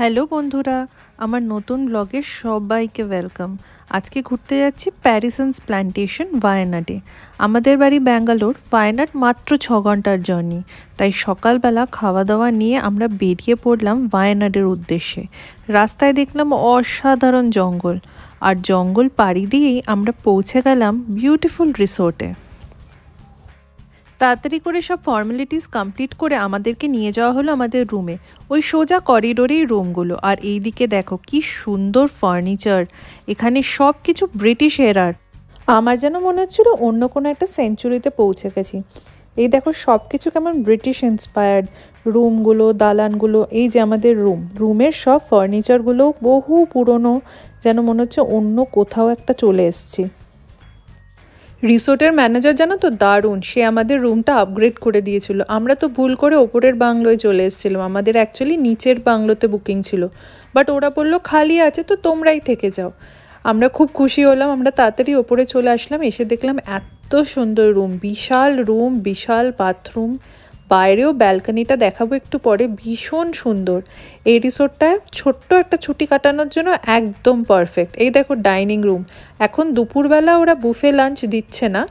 Hello বন্ধুরা, আমার নতুন ব্লগে সবাইকে ওয়েলকাম। আজকে ঘুরতে যাচ্ছি প্যারিসন্স প্ল্যান্টেশন ওয়ায়ানাডে। আমাদের বাড়ি ব্যাঙ্গালোর, ওয়ায়ানাড মাত্র 6 ঘন্টার জার্নি। তাই সকালবেলা খাওয়া দাওয়া নিয়ে আমরা বেরিয়ে পড়লাম ওয়ায়ানাডের উদ্দেশ্যে। রাস্তায় দেখলাম অসাধারণ জঙ্গল, আর জঙ্গল পাড়ি দিয়েই আমরা পৌঁছে গেলাম বিউটিফুল রিসোর্টে। তাড়াতাড়ি করে সব ফর্মালিটিস কমপ্লিট করে আমাদেরকে নিয়ে যাওয়া হলো আমাদের রুমে। ওই সোজা করিডোরেই রুমগুলো, আর এই দিকে দেখো কি সুন্দর ফার্নিচার। এখানে সব কিছু ব্রিটিশ এরার। আমার যেন মনে হচ্ছিল অন্য কোনো একটা সেঞ্চুরিতে পৌঁছে গেছি। এই দেখো সব কিছু কেমন ব্রিটিশ ইন্সপায়ার্ড। রুমগুলো, দালানগুলো, এই যে আমাদের রুমের সব ফার্নিচারগুলো বহু পুরনো, যেন মনে হচ্ছে অন্য কোথাও একটা চলে এসছি। রিসোর্টের ম্যানেজার জানো তো দারুণ, সে আমাদের রুমটা আপগ্রেড করে দিয়েছিল। আমরা তো ভুল করে ওপরের বাংলোয় চলে এসেছিলাম, আমাদের অ্যাকচুয়ালি নিচের বাংলোতে বুকিং ছিল, বাট ওরা বললো খালি আছে তো তোমরাই থেকে যাও। আমরা খুব খুশি হলাম, আমরা তাড়াতাড়ি ওপরে চলে আসলাম। এসে দেখলাম এত সুন্দর রুম, বিশাল বাথরুম, বাইরেও ব্যালকনিটা দেখাবো একটু পরে, ভীষণ সুন্দর। এই রিসোর্টটা ছোট্ট একটা ছুটি কাটানোর জন্য একদম পারফেক্ট। এই দেখো ডাইনিং রুম। এখন দুপুরবেলা ওরা বুফে লাঞ্চ দিচ্ছে না,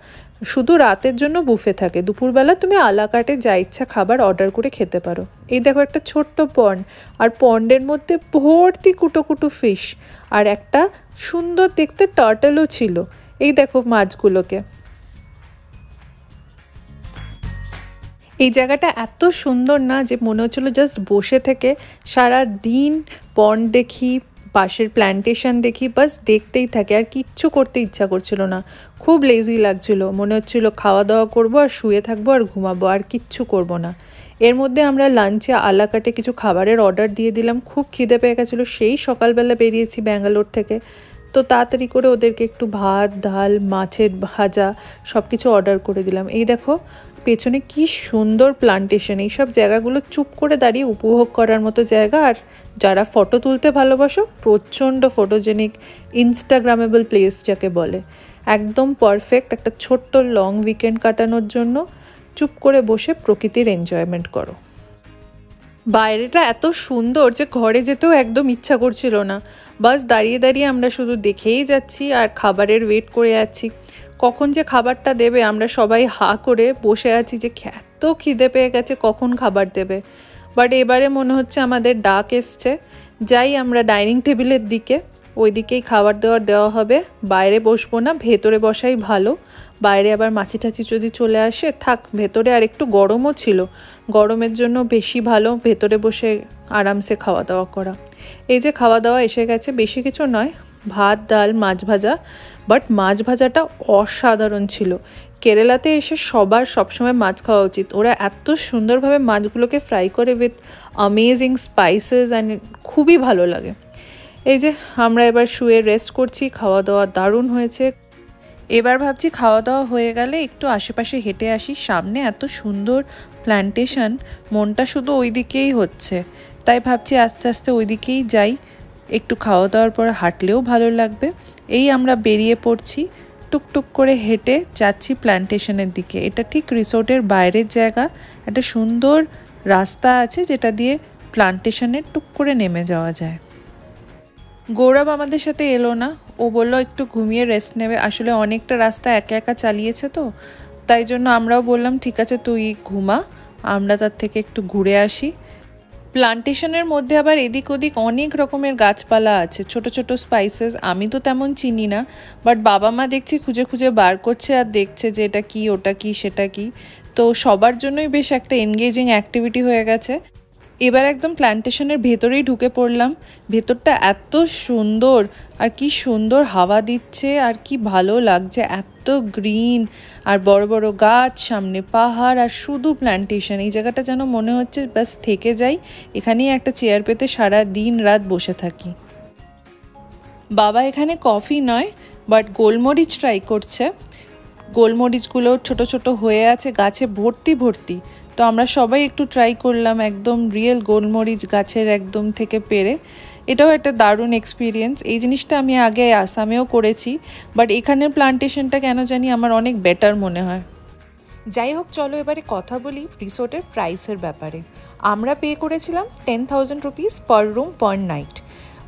শুধু রাতের জন্য বুফে থাকে। দুপুরবেলা তুমি আলাকাটে যা ইচ্ছা খাবার অর্ডার করে খেতে পারো। এই দেখো একটা ছোট্ট পন্ড, আর পন্ডের মধ্যে ভর্তি কুটো কুটো ফিশ, আর একটা সুন্দর দেখতে টার্টলও ছিল। এই দেখো মাছগুলোকে। এই জায়গাটা এত সুন্দর না যে মনে হচ্ছিলো জাস্ট বসে থেকে সারা দিন পন্ড দেখি, পাশের প্ল্যান্টেশন দেখি, বাস দেখতেই থাকে, আর কিচ্ছু করতে ইচ্ছা করছিল না। খুব লেজি লাগছিল, মনে হচ্ছিল খাওয়া দাওয়া করবো আর শুয়ে থাকবো আর ঘুমাবো, আর কিচ্ছু করব না। এর মধ্যে আমরা লাঞ্চে আলাকাটে কিছু খাবারের অর্ডার দিয়ে দিলাম। খুব খিদে পেয়ে গেছিলো, সেই সকালবেলা বেরিয়েছি ব্যাঙ্গালোর থেকে, তো তাড়াতাড়ি করে ওদেরকে একটু ভাত, ডাল, মাছের ভাজা সব কিছু অর্ডার করে দিলাম। এই দেখো পেছনে কি সুন্দর প্লান্টেশন। এইসব জায়গাগুলো চুপ করে দাঁড়িয়ে উপভোগ করার মতো জায়গা। আর যারা ফটো তুলতে ভালোবাসো, প্রচণ্ড ফটোজেনিক, ইনস্টাগ্রামেবল প্লেস যাকে বলে, একদম পারফেক্ট একটা ছোট্ট লং উইকেন্ড কাটানোর জন্য। চুপ করে বসে প্রকৃতির এনজয়মেন্ট করো। বাইরেটা এত সুন্দর যে ঘরে যেতেও একদম ইচ্ছা করছিল না। বাস দাঁড়িয়ে দাঁড়িয়ে আমরা শুধু দেখেই যাচ্ছি আর খাবারের ওয়েট করে যাচ্ছি, কখন যে খাবারটা দেবে। আমরা সবাই হা করে বসে আছি যে এত খিদে পেয়ে গেছে, কখন খাবার দেবে। বাট এবারে মনে হচ্ছে আমাদের ডাক এসছে। যাই আমরা ডাইনিং টেবিলের দিকে, ওই দিকেই খাবার দেওয়া হবে। বাইরে বসবো না, ভেতরে বসাই ভালো। বাইরে আবার মাছি টাছি যদি চলে আসে, থাক ভেতরে। আর একটু গরমও ছিল, গরমের জন্য বেশি ভালো ভেতরে বসে আরামসে খাওয়া দাওয়া করা। এই যে খাওয়া দাওয়া এসে গেছে, বেশি কিছু নয়, ভাত, ডাল, মাছ ভাজা। বাট মাছ ভাজাটা অসাধারণ ছিল। কেরালাতে এসে সবার সবসময় মাছ খাওয়া উচিত। ওরা এত সুন্দরভাবে মাছগুলোকে ফ্রাই করে উইথ অ্যামেজিং স্পাইসেস, অ্যান্ড খুবই ভালো লাগে। এই যে আমরা এবার শুয়ে রেস্ট করছি। খাওয়া দাওয়া দারুণ হয়েছে। এবার ভাবছি খাওয়া দাওয়া হয়ে গেলে একটু আশেপাশে হেঁটে আসি। সামনে এত সুন্দর প্ল্যান্টেশন, মনটা শুধু ওই দিকেই হচ্ছে। তাই ভাবছি আস্তে আস্তে ওই দিকেই যাই। একটু খাওয়া দাওয়ার পর হাঁটলেও ভালো লাগবে। এই আমরা বেরিয়ে পড়ছি, টুকটুক করে হেঁটে যাচ্ছি প্ল্যান্টেশনের দিকে। এটা ঠিক রিসোর্টের বাইরের জায়গা। একটা সুন্দর রাস্তা আছে যেটা দিয়ে প্ল্যান্টেশনে টুক করে নেমে যাওয়া যায়। গৌরব আমাদের সাথে এলো না, ও বললো একটু ঘুমিয়ে রেস্ট নেবে। আসলে অনেকটা রাস্তা একা একা চালিয়েছে তো, তাই জন্য আমরাও বললাম ঠিক আছে তুই ঘুমা, আমরা তার থেকে একটু ঘুরে আসি। প্লান্টেশনের মধ্যে আবার এদিক ওদিক অনেক রকমের গাছপালা আছে, ছোট ছোট স্পাইসেস। আমি তো তেমন চিনি না, বাট বাবা মা দেখছি খুঁজে খুঁজে বার করছে আর দেখছে যে এটা কি, ওটা কি, সেটা কি। তো সবার জন্যই বেশ একটা এনগেজিং অ্যাক্টিভিটি হয়ে গেছে। এবার একদম প্ল্যান্টেশনের ভেতরেই ঢুকে পড়লাম। ভেতরটা এত সুন্দর, আর কি সুন্দর হাওয়া দিচ্ছে, আর কি ভালো লাগছে। এত গ্রিন, আর বড় বড় গাছ, সামনে পাহাড়, আর শুধু প্ল্যান্টেশন। এই জায়গাটা যেন মনে হচ্ছে ব্যাস থেকে যাই, এখানেই একটা চেয়ার পেতে সারা দিন রাত বসে থাকি। বাবা এখানে কফি নয় বাট গোলমরিচ ট্রাই করছে। গোলমরিচগুলো ছোট ছোট হয়ে আছে গাছে ভর্তি ভর্তি। তো আমরা সবাই একটু ট্রাই করলাম, একদম রিয়েল গোলমরিচ গাছের একদম থেকে পেরে। এটাও একটা দারুণ এক্সপিরিয়েন্স। এই জিনিসটা আমি আগে আসামেও করেছি, বাট এখানের প্লান্টেশনটা কেন জানি আমার অনেক বেটার মনে হয়। যাই হোক, চলো এবারে কথা বলি রিসোর্টের প্রাইসের ব্যাপারে। আমরা পে করেছিলাম 10,000 rupees per room per night,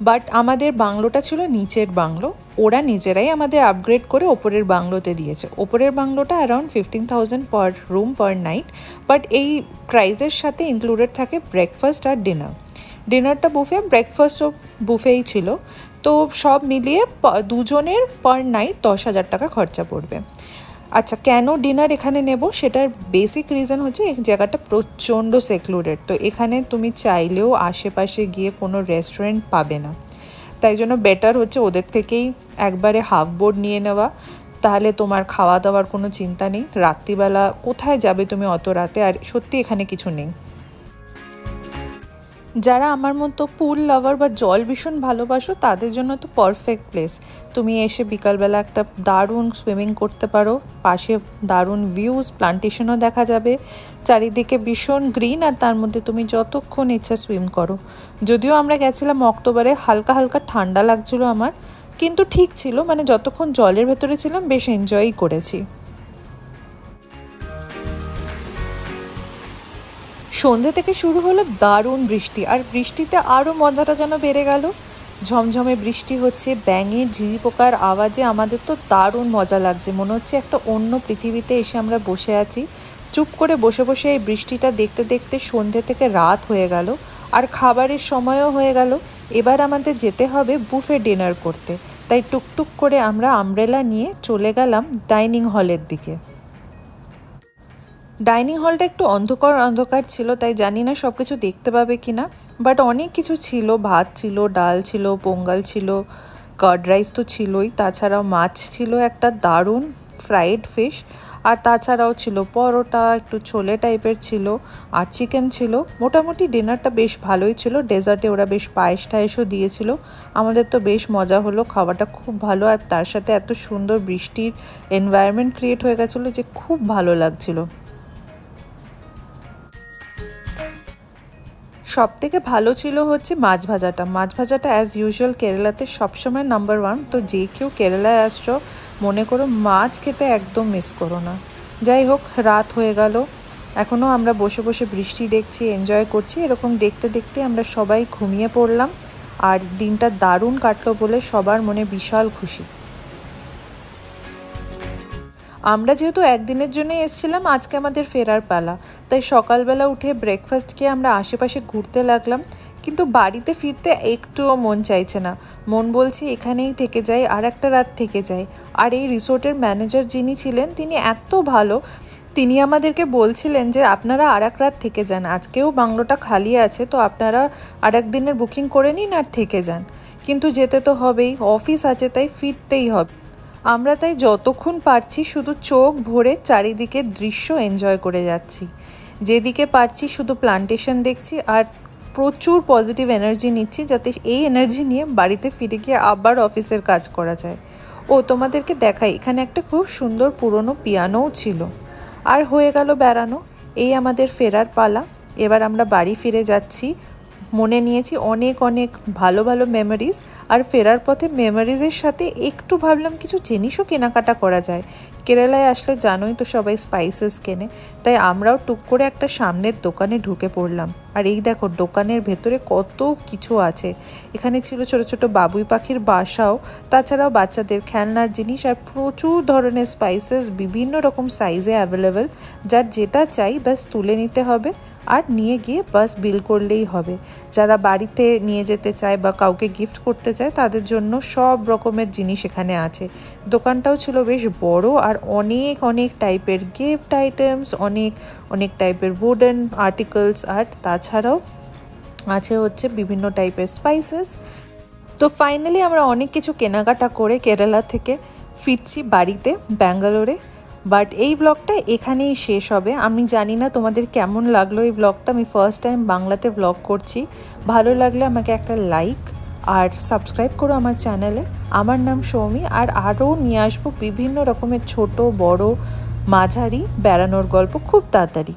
but আমাদের বাংলোটা ছিল নিচের বাংলো, ওরা নিজেরাই আমাদের আপগ্রেড করে ওপরের বাংলোতে দিয়েছে। ওপরের বাংলোটা around 15,000 per room per night, but এই প্রাইসের সাথে ইনক্লুডেড থাকে ব্রেকফাস্ট আর ডিনার। ডিনারটা বুফে, ব্রেকফাস্টও বুফেই ছিল। তো সব মিলিয়ে দুজনের পার নাইট 10,000 টাকা খরচা পড়বে। আচ্ছা, কেন ডিনার এখানে নেব সেটার বেসিক রিজন হচ্ছে এই জায়গাটা প্রচণ্ড সেক্লুডেড। তো এখানে তুমি চাইলেও আশেপাশে গিয়ে কোনো রেস্টুরেন্ট পাবে না, তাই জন্য বেটার হচ্ছে ওদের থেকেই একবারে হাফ বোর্ড নিয়ে নেওয়া। তাহলে তোমার খাওয়া দাওয়ার কোনো চিন্তা নেই। রাত্রিবেলা কোথায় যাবে তুমি অত রাতে, আর সত্যি এখানে কিছু নেই। যারা আমার মতো পুল লাভার বা জল ভীষণ ভালোবাসো তাদের জন্য তো পারফেক্ট প্লেস। তুমি এসে বিকালবেলা একটা দারুণ সুইমিং করতে পারো, পাশে দারুণ ভিউজ, প্লান্টেশনও দেখা যাবে, চারিদিকে ভীষণ গ্রিন, আর তার মধ্যে তুমি যতক্ষণ ইচ্ছা সুইম করো। যদিও আমরা গেছিলাম অক্টোবরে, হালকা হালকা ঠান্ডা লাগছিলো আমার, কিন্তু ঠিক ছিল, মানে যতক্ষণ জলের ভেতরে ছিলাম বেশ এনজয়ই করেছি। সন্ধ্যে থেকে শুরু হলো দারুণ বৃষ্টি, আর বৃষ্টিতে আরও মজাটা যেন বেড়ে গেল। ঝমঝমে বৃষ্টি হচ্ছে, ব্যাঙের ঝিঝি পোকার আওয়াজে আমাদের তো দারুণ মজা লাগছে, মনে হচ্ছে একটা অন্য পৃথিবীতে এসে আমরা বসে আছি। চুপ করে বসে বসে এই বৃষ্টিটা দেখতে দেখতে সন্ধ্যে থেকে রাত হয়ে গেল, আর খাবারের সময়ও হয়ে গেল। এবার আমাদের যেতে হবে বুফে ডিনার করতে, তাই টুকটুক করে আমরা আমব্রেলা নিয়ে চলে গেলাম ডাইনিং হলের দিকে। ডাইনিং হলটা একটু অন্ধকার অন্ধকার ছিল, তাই জানি না সব কিছু দেখতে পাবে কি না, বাট অনেক কিছু ছিল। ভাত ছিল, ডাল ছিল, পোঙ্গাল ছিল, কার্ড রাইস তো ছিলই, তাছাড়াও মাছ ছিল একটা দারুণ, ফ্রাইড ফিশ, আর তাছাড়াও ছিল পরোটা, একটু ছোলে টাইপের ছিল, আর চিকেন ছিল। মোটামুটি ডিনারটা বেশ ভালোই ছিল। ডেজার্টে ওরা বেশ পায়েস টায়েসও দিয়েছিল। আমাদের তো বেশ মজা হলো, খাওয়াটা খুব ভালো, আর তার সাথে এত সুন্দর বৃষ্টির এনভায়রনমেন্ট ক্রিয়েট হয়ে গেছিলো যে খুব ভালো লাগছিলো। সব থেকে ভালো ছিল হচ্ছে মাছ ভাজাটা। মাছ ভাজাটা অ্যাজ ইউজুয়াল কেরালাতে সবসময় নাম্বার 1। তো যে কেউ কেরালায় আসছো মনে করো মাছ খেতে একদম মিস করো না। যাই হোক, রাত হয়ে গেল, এখনও আমরা বসে বসে বৃষ্টি দেখছি, এনজয় করছি। এরকম দেখতে দেখতে আমরা সবাই ঘুমিয়ে পড়লাম, আর দিনটা দারুণ কাটলো বলে সবার মনে বিশাল খুশি। আমরা যেহেতু একদিনের জন্য এসেছিলাম, আজকে আমাদের ফেরার পালা, তাই সকালবেলা উঠে ব্রেকফাস্ট খেয়ে আমরা আশেপাশে ঘুরতে লাগলাম। কিন্তু বাড়িতে ফিরতে একটুও মন চাইছে না, মন বলছে এখানেই থেকে যাই, আর একটা রাত থেকে যাই। আর এই রিসোর্টের ম্যানেজার যিনি ছিলেন তিনি এত ভালো, তিনি আমাদেরকে বলছিলেন যে আপনারা আর এক রাত থেকে যান, আজকেও বাংলোটা খালি আছে, তো আপনারা আর এক দিনের বুকিং করে নিন আর থেকে যান। কিন্তু যেতে তো হবেই, অফিস আছে, তাই ফিরতেই হবে। আমরা তাই যতক্ষণ পারছি শুধু চোখ ভরে চারিদিকে দৃশ্য এনজয় করে যাচ্ছি। যেদিকে পারছি শুধু প্লান্টেশন দেখছি, আর প্রচুর পজিটিভ এনার্জি নিচ্ছি, যাতে এই এনার্জি নিয়ে বাড়িতে ফিরে গিয়ে আবার অফিসের কাজ করা যায়। ও তোমাদেরকে দেখাই, এখানে একটা খুব সুন্দর পুরনো পিয়ানোও ছিল। আর হয়ে গেল বেড়ানো, এই আমাদের ফেরার পালা। এবার আমরা বাড়ি ফিরে যাচ্ছি। মনে নিয়েছি অনেক অনেক ভালো ভালো মেমোরিজ, আর ফেরার পথে মেমোরিজের সাথে একটু ভাবলাম কিছু জিনিসও কেনাকাটা করা যায়। কেরালায় আসলে জানোই তো সবাই স্পাইসেস কেনে, তাই আমরাও টুক করে একটা সামনের দোকানে ঢুকে পড়লাম। আর এই দেখো দোকানের ভেতরে কত কিছু আছে। এখানে ছিল ছোট ছোট বাবুই পাখির বাসাও, তাছাড়াও বাচ্চাদের খেলনার জিনিস, আর প্রচুর ধরনের স্পাইসেস বিভিন্ন রকম সাইজে অ্যাভেলেবেল। যার যেটা চাই ব্যাস তুলে নিতে হবে, আর নিয়ে গিয়ে বাস বিল করলেই হবে। যারা বাড়িতে নিয়ে যেতে চায় বা কাউকে গিফট করতে চায় তাদের জন্য সব রকমের জিনিস এখানে আছে। দোকানটাও ছিল বেশ বড়, আর অনেক অনেক টাইপের গিফট আইটেমস, অনেক অনেক টাইপের উডেন আর্টিকেলস, আর তাছাড়াও আছে হচ্ছে বিভিন্ন টাইপের স্পাইসেস। তো ফাইনালি আমরা অনেক কিছু কেনাকাটা করে কেরালা থেকে ফিরছি বাড়িতে ব্যাঙ্গালোরে। বাট এই ব্লগটা এখানেই শেষ হবে। আমি জানি না তোমাদের কেমন লাগলো এই ব্লগটা। আমি ফার্স্ট টাইম বাংলাতে ব্লগ করছি। ভালো লাগলে আমাকে একটা লাইক আর সাবস্ক্রাইব করো আমার চ্যানেলে। আমার নাম সৌমি, আর আরও নিয়ে আসবো বিভিন্ন রকমের ছোট বড় মাঝারি বেড়ানোর গল্প খুব তাড়াতাড়ি।